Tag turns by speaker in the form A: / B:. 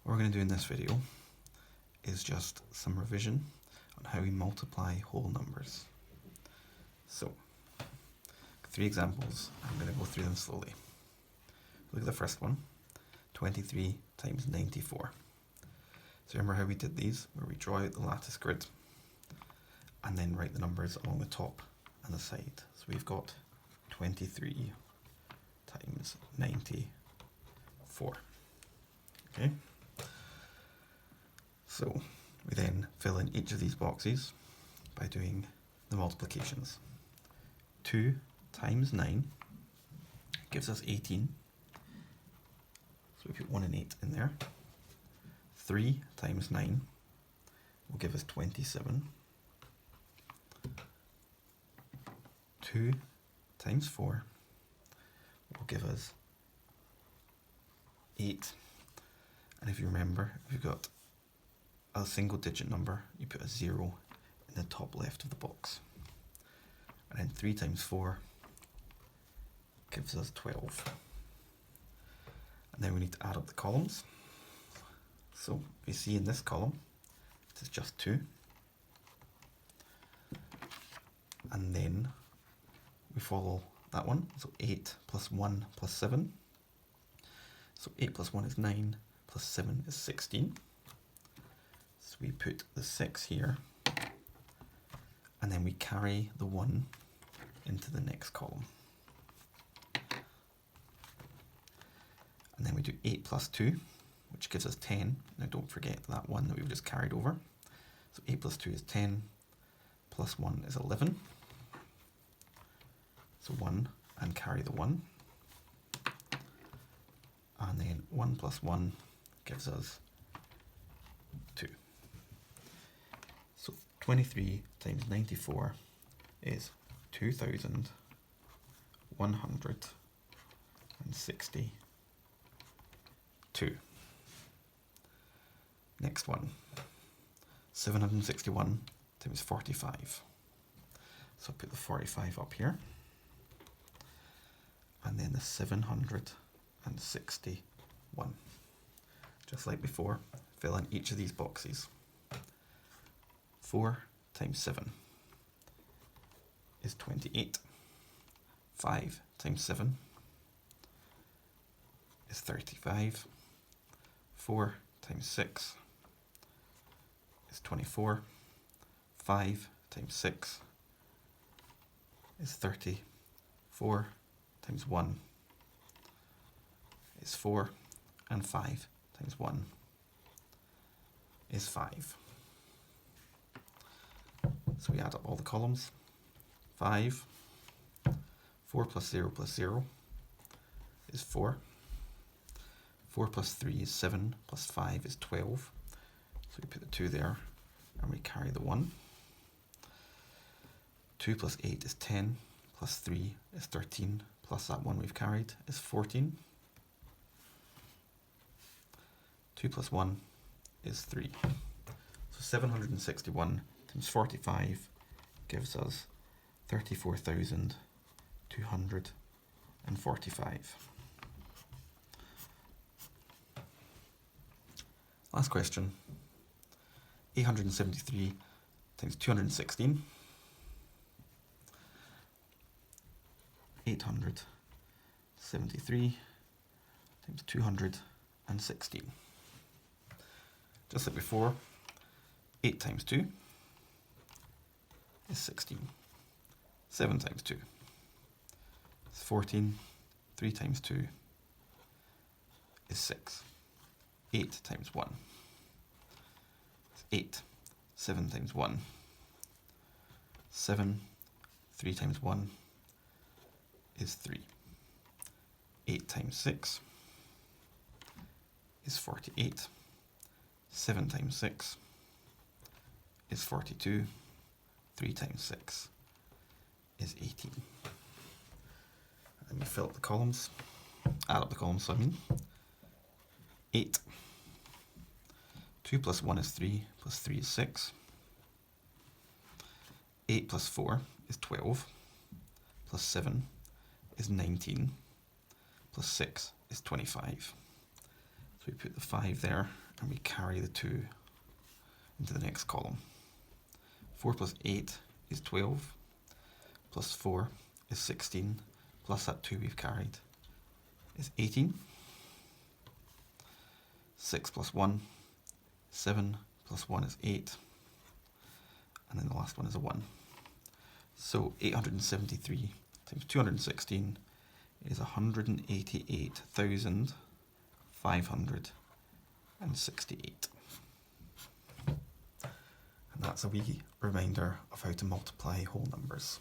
A: What we're going to do in this video is just some revision on how we multiply whole numbers. So, 3 examples, I'm going to go through them slowly. Look at the first one, 23 times 94. So remember how we did these, where we draw out the lattice grid and then write the numbers along the top and the side. So we've got 23 times 94. Okay? So we then fill in each of these boxes by doing the multiplications. 2 times 9 gives us 18. So we put 1 and 8 in there. 3 times 9 will give us 27. 2 times 4 will give us 8. And if you remember, if you've got a single digit number, you put a 0 in the top left of the box. And then 3 times 4 gives us 12. And then we need to add up the columns. So we see in this column, it is just 2. And then we follow that one. So 8 plus 1 plus 7. So 8 plus 1 is 9, plus 7 is 16. So we put the 6 here, and then we carry the 1 into the next column. And then we do 8 plus 2, which gives us 10. Now don't forget that 1 that we've just carried over. So 8 plus 2 is 10, plus 1 is 11. So 1 and carry the 1. And then 1 plus 1 gives us 2. So 23 times 94 is 2,162. Next one, 761 times 45. So put the 45 up here. And then the 761. Just like before, fill in each of these boxes. 4 times 7 is 28. 5 times 7 is 35. 4 times 6 is 24. 5 times 6 is 30. 4 times 1 is 4, and 5 times 1 is 5. So we add up all the columns. 5, 4 plus 0 plus 0 is 4. 4 plus 3 is 7, plus 5 is 12. So we put the 2 there, and we carry the 1. 2 plus 8 is 10, plus 3 is 13, plus that 1 we've carried is 14. 2 plus 1 is 3. So 761 times 45 gives us 34,245. Last question. 873 times 216. 873 times 216. Just like before, 8 times 2 is 16. 7 times 2 is 14. 3 times 2 is 6. 8 times 1 is 8. 7 times 1, 7. 3 times 1 is 3. 8 times 6 is 48. 7 times 6 is 42. 3 times 6 is 18. And we fill up the columns, add up the columns, so I mean. 8. 2 plus 1 is 3, plus 3 is 6. 8 plus 4 is 12, plus 7 is 19, plus 6 is 25. So we put the 5 there, and we carry the 2 into the next column. 4 plus 8 is 12, plus 4 is 16, plus that 2 we've carried is 18. 6 plus 1, 7 plus 1 is 8, and then the last one is a 1. So 873 times 216 is 188,568. And that's a wee reminder of how to multiply whole numbers.